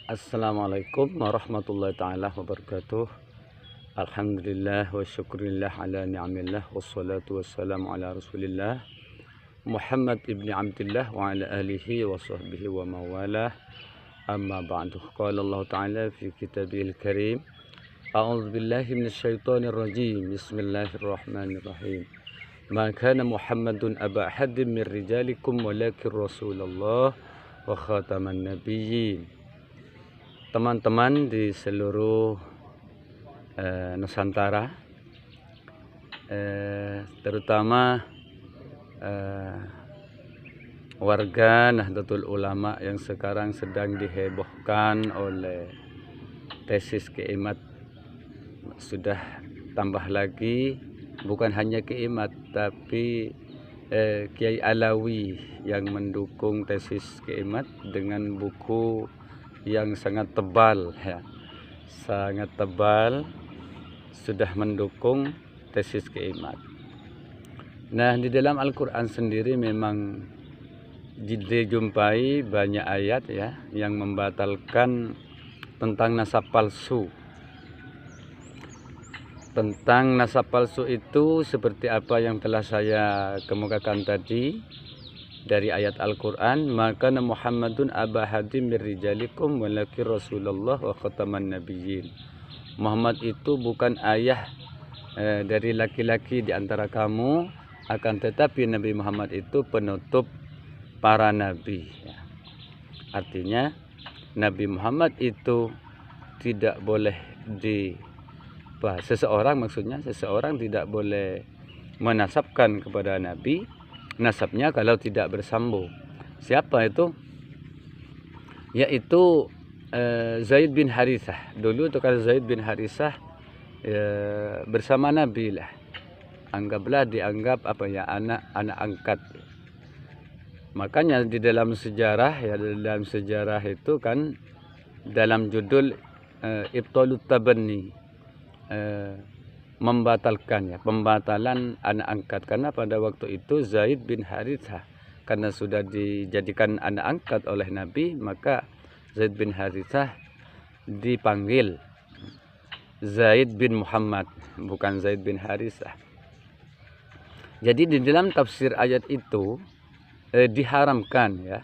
Assalamualaikum warahmatullahi ta'ala wabarakatuh. Alhamdulillah wa syukurillah ala ni'amillah. Wassalatu wassalamu ala rasulillah Muhammad ibni Abdillah wa ala alihi wa sahbihi wa mawalah. Amma ba'du. Qala Allah ta'ala fi kitabihil karim. A'udzu billahi minasyaitonir rajim. Bismillahirrahmanirrahim. Ma kana Muhammadun aba ahadin min rijalikum walakin Rasulullah wa khataman nabiyyin. Teman-teman di seluruh Nusantara, terutama warga Nahdlatul Ulama yang sekarang sedang dihebohkan oleh tesis Kiimat. Sudah tambah lagi, bukan hanya Kiimat tapi Kiai Alawi yang mendukung tesis Kiimat dengan buku yang sangat tebal, ya, sangat tebal, sudah mendukung tesis Kiimat. Nah, di dalam Al-Quran sendiri memang dijumpai banyak ayat, ya, yang membatalkan tentang nasab palsu. Tentang nasab palsu itu seperti apa yang telah saya kemukakan tadi dari ayat Al-Quran, maka Muhammadun aba hadim min rijalikum walakin Rasulullah wa khataman nabiyyin. Muhammad itu bukan ayah dari laki-laki di antara kamu, akan tetapi Nabi Muhammad itu penutup para nabi. Artinya Nabi Muhammad itu tidak boleh seseorang, maksudnya seseorang tidak boleh menasabkan kepada Nabi nasabnya kalau tidak bersambung. Siapa itu? Yaitu Zaid bin Harithah. Dulu itu kalau Zaid bin Harithah bersama Nabi lah. Dianggap anak angkat. Makanya di dalam sejarah, ya, dalam sejarah itu kan dalam judul Ibtalut Tabanni, membatalkan, ya, pembatalan anak angkat, karena pada waktu itu Zaid bin Harithah karena sudah dijadikan anak angkat oleh Nabi, maka Zaid bin Harithah dipanggil Zaid bin Muhammad, bukan Zaid bin Harithah. Jadi di dalam tafsir ayat itu diharamkan, ya,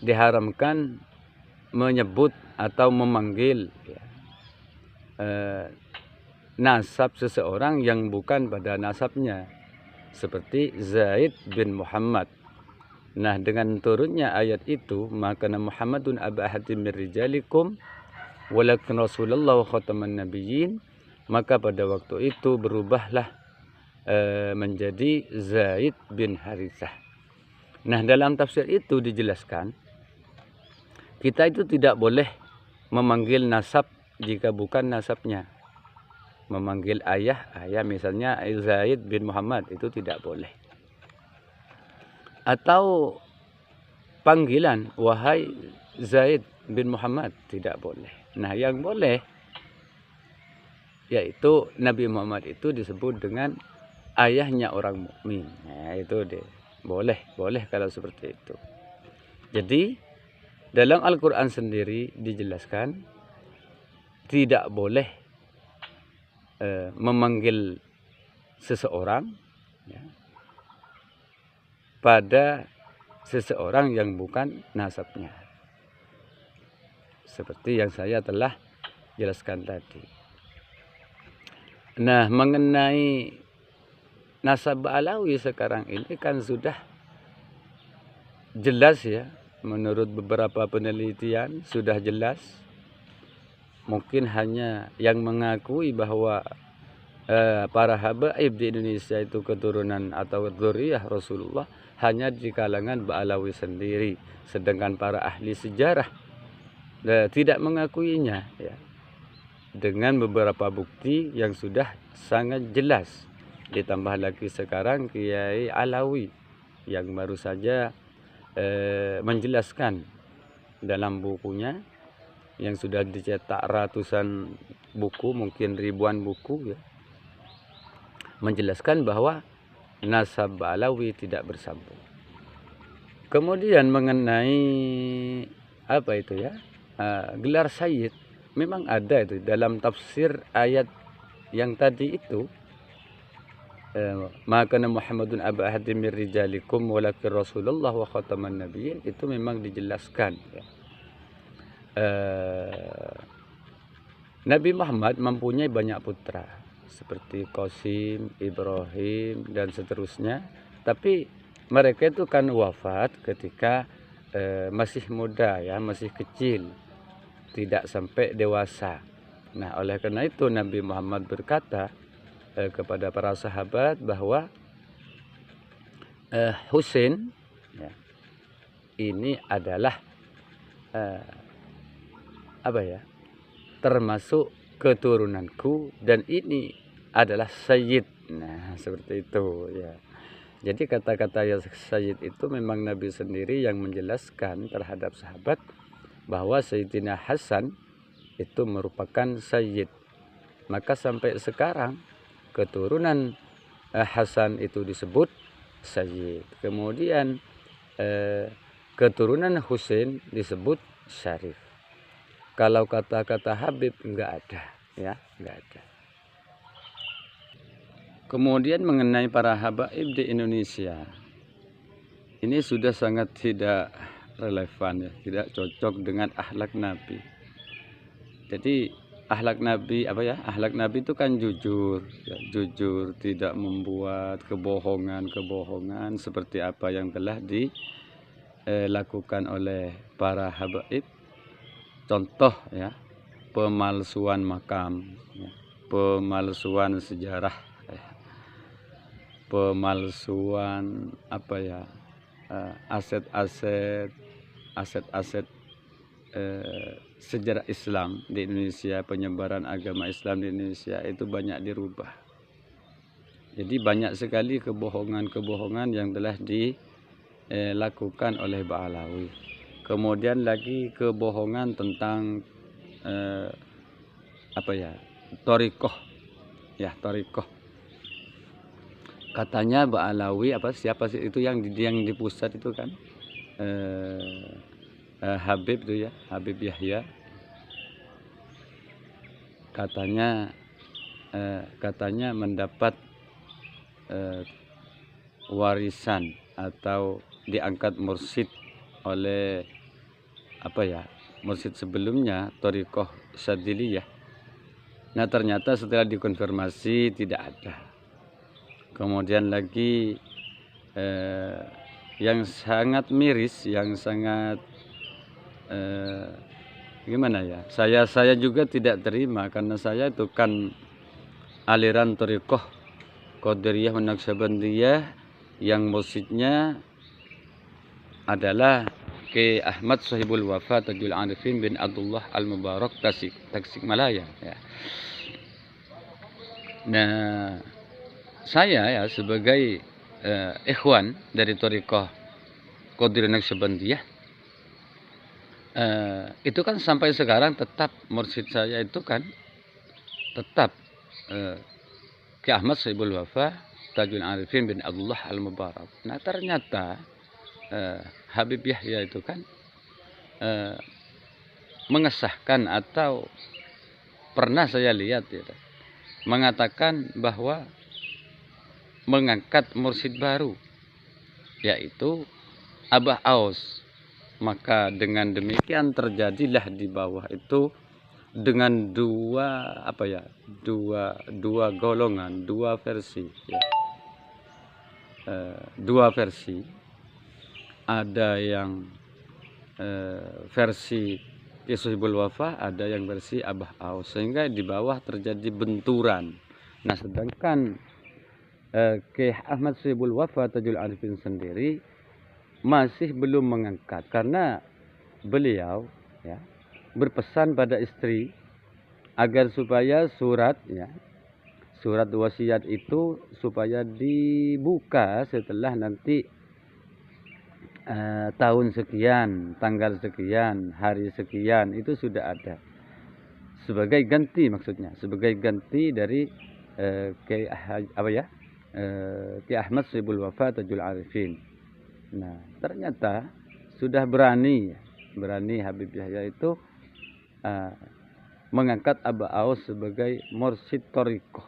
diharamkan menyebut atau memanggil, ya, nasab seseorang yang bukan pada nasabnya, seperti Zaid bin Muhammad. Nah, dengan turunnya ayat itu, maka Muhammadun aba ahadin min rijalikum walakin Rasulullah wa khataman nabiyyin, maka pada waktu itu berubahlah menjadi Zaid bin Harithah. Nah, dalam tafsir itu dijelaskan kita itu tidak boleh memanggil nasab jika bukan nasabnya. Memanggil ayah, misalnya Zaid bin Muhammad, itu tidak boleh. Atau panggilan, wahai Zaid bin Muhammad, tidak boleh. Nah, yang boleh yaitu Nabi Muhammad itu disebut dengan ayahnya orang mukmin. Nah, itu deh. Boleh kalau seperti itu. Jadi dalam Al-Quran sendiri dijelaskan tidak boleh memanggil seseorang, ya, pada seseorang yang bukan nasabnya, seperti yang saya telah jelaskan tadi. Nah, mengenai nasab Alawi sekarang ini kan sudah jelas, ya, menurut beberapa penelitian sudah jelas. Mungkin hanya yang mengakui bahwa para habaib di Indonesia itu keturunan atau dzurriyyah Rasulullah hanya di kalangan Ba'alawi sendiri, sedangkan para ahli sejarah tidak mengakuinya, ya, dengan beberapa bukti yang sudah sangat jelas. Ditambah lagi sekarang Kiai Alawi yang baru saja menjelaskan dalam bukunya yang sudah dicetak ratusan buku, mungkin ribuan buku, ya, menjelaskan bahwa nasab Alawi tidak bersambung. Kemudian mengenai apa itu ya, gelar sayyid memang ada itu dalam tafsir ayat yang tadi itu. Maka Muhammadun aba ahadin min rijalikum walakin Rasulullah wa khataman nabiyyin, itu memang dijelaskan ya. Nabi Muhammad mempunyai banyak putra seperti Qasim, Ibrahim dan seterusnya, tapi mereka itu kan wafat ketika masih muda ya, masih kecil, tidak sampai dewasa. Nah, oleh karena itu Nabi Muhammad berkata kepada para sahabat bahwa Husain ya, ini adalah apa ya, termasuk keturunanku dan ini adalah sayyid. Nah, seperti itu ya. Jadi kata-kata ya sayyid itu memang Nabi sendiri yang menjelaskan terhadap sahabat bahwa Sayyidina Hasan itu merupakan sayyid. Maka sampai sekarang keturunan Hasan itu disebut sayyid. Kemudian keturunan Husain disebut syarif. Kalau kata-kata Habib enggak ada ya, enggak ada. Kemudian mengenai para habaib di Indonesia, ini sudah sangat tidak relevan ya, tidak cocok dengan akhlak Nabi. Jadi akhlak Nabi apa ya? Akhlak Nabi itu kan jujur, ya, jujur, tidak membuat kebohongan-kebohongan seperti apa yang telah dilakukan oleh para habaib. Contoh ya, pemalsuan makam, ya, pemalsuan sejarah, ya, pemalsuan apa ya, aset-aset sejarah Islam di Indonesia, penyebaran agama Islam di Indonesia itu banyak dirubah. Jadi banyak sekali kebohongan-kebohongan yang telah dilakukan oleh Ba'alawi. Kemudian lagi kebohongan tentang apa ya, thariqah ya, thariqah. Katanya Ba'alawi apa, siapa sih itu yang di pusat itu kan, Habib itu ya, Habib Yahya, katanya mendapat warisan atau diangkat mursyid oleh apa ya, mursyid sebelumnya thariqah Syadziliyah. Nah, ternyata setelah dikonfirmasi tidak ada. Kemudian lagi yang sangat miris, yang sangat gimana ya, saya juga tidak terima, karena saya itu kan aliran thariqah Qadiriyah Naqsyabandiyah yang mursyidnya adalah Ki Ahmad Sahibul Wafa Tajul Arifin bin Abdullah Al-Mubarak Tasikmalaya ya. Nah, saya ya sebagai ikhwan dari thariqah Qadiriyah Naqsyabandiyah, itu kan sampai sekarang tetap mursyid saya itu kan tetap Ki Ahmad Sahibul Wafa Tajul Arifin bin Abdullah Al-Mubarak. Nah, ternyata Habib Yahya itu kan mengesahkan atau pernah saya lihat ya, mengatakan bahwa mengangkat mursyid baru yaitu Abah Aus. Maka dengan demikian terjadilah di bawah itu dengan dua apa ya, dua golongan, dua versi ya. Dua versi, ada yang versi Kisahibul Wafa, ada yang versi Abah Aus, sehingga di bawah terjadi benturan. Nah, sedangkan Syekh Ahmad Sahibul Wafa Tajul Arifin sendiri masih belum mengangkat, karena beliau ya berpesan pada istri agar supaya surat wasiat itu supaya dibuka setelah nanti tahun sekian, tanggal sekian, hari sekian, itu sudah ada sebagai ganti, maksudnya sebagai ganti dari Ki Ahmad Sahibul Wafa Tajul Arifin. Nah, ternyata sudah berani berani Habib Yahya itu mengangkat Aba Aus sebagai mursyid thariqah.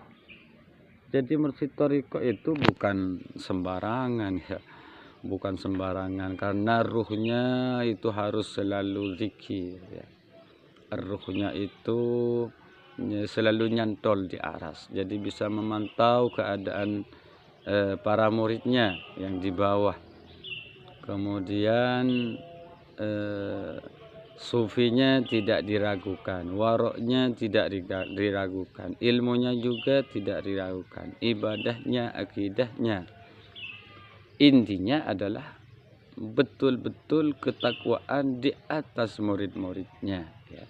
Jadi mursyid thariqah itu bukan sembarangan ya. Bukan sembarangan, karena ruhnya itu harus selalu zikir ya. Ruhnya itu selalu nyantol di aras, jadi bisa memantau keadaan para muridnya yang di bawah. Kemudian sufinya tidak diragukan, waroknya tidak diragukan, ilmunya juga tidak diragukan, ibadahnya, akidahnya. Intinya adalah betul-betul ketakwaan di atas murid-muridnya ya.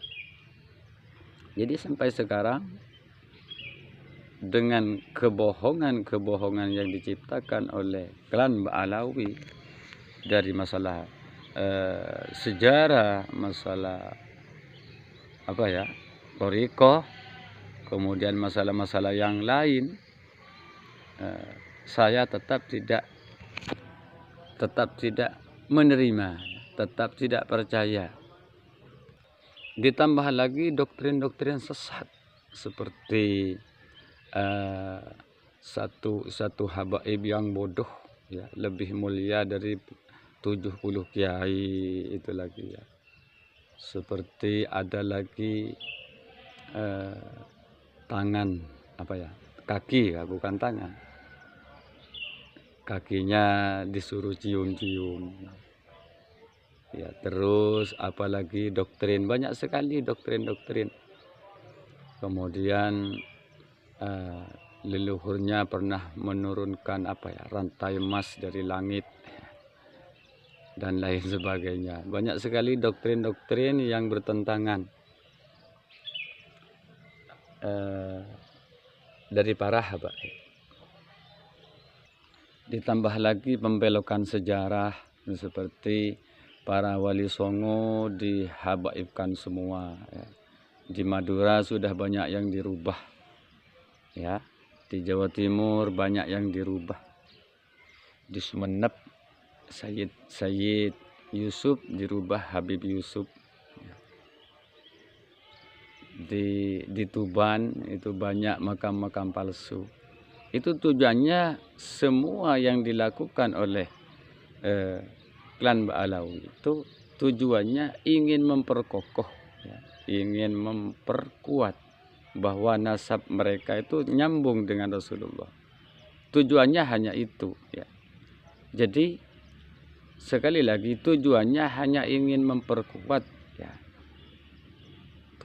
Jadi sampai sekarang dengan kebohongan yang diciptakan oleh klan Ba'alawi dari masalah sejarah, masalah thariqah, kemudian masalah-masalah yang lain, saya tetap tidak menerima, tetap tidak percaya. Ditambah lagi doktrin-doktrin sesat seperti satu habaib yang bodoh ya, lebih mulia dari 70 kiai itu lagi ya. Seperti ada lagi tangan kaki ya, bukan tangan, kakinya disuruh cium-cium ya. Terus apalagi doktrin, banyak sekali doktrin. Kemudian leluhurnya pernah menurunkan rantai emas dari langit dan lain sebagainya. Banyak sekali doktrin-doktrin yang bertentangan dari para habaib. Ditambah lagi pembelokan sejarah seperti para wali songo dihabaibkan semua ya. Di Madura sudah banyak yang dirubah ya, di Jawa Timur banyak yang dirubah, di Sumeneb Sayyid Yusuf dirubah Habib Yusuf ya. Di Tuban itu banyak makam-makam palsu. Itu tujuannya semua yang dilakukan oleh klan Ba'alawi itu tujuannya ingin memperkokoh ya, ingin memperkuat bahwa nasab mereka itu nyambung dengan Rasulullah. Tujuannya hanya itu ya. Jadi sekali lagi tujuannya hanya ingin memperkuat ya.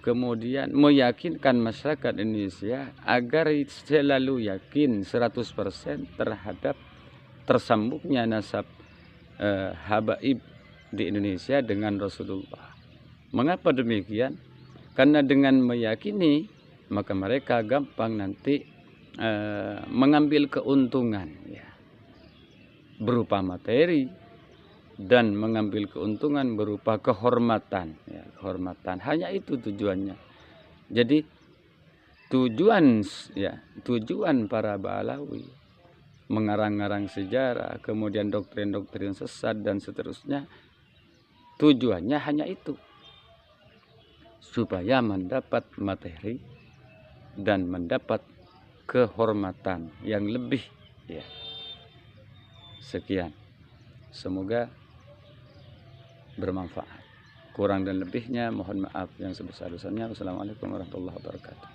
Kemudian meyakinkan masyarakat Indonesia agar selalu yakin 100% terhadap tersambungnya nasab habaib di Indonesia dengan Rasulullah. Mengapa demikian? Karena dengan meyakini maka mereka gampang nanti mengambil keuntungan ya, berupa materi dan mengambil keuntungan berupa kehormatan ya, kehormatan. Hanya itu tujuannya. Jadi tujuan para Ba'alawi mengarang-arang sejarah, kemudian doktrin-doktrin sesat dan seterusnya, tujuannya hanya itu, supaya mendapat materi dan mendapat kehormatan yang lebih ya. Sekian, semoga bermanfaat. Kurang dan lebihnya mohon maaf yang sebesar-besarnya. Wassalamualaikum warahmatullahi wabarakatuh.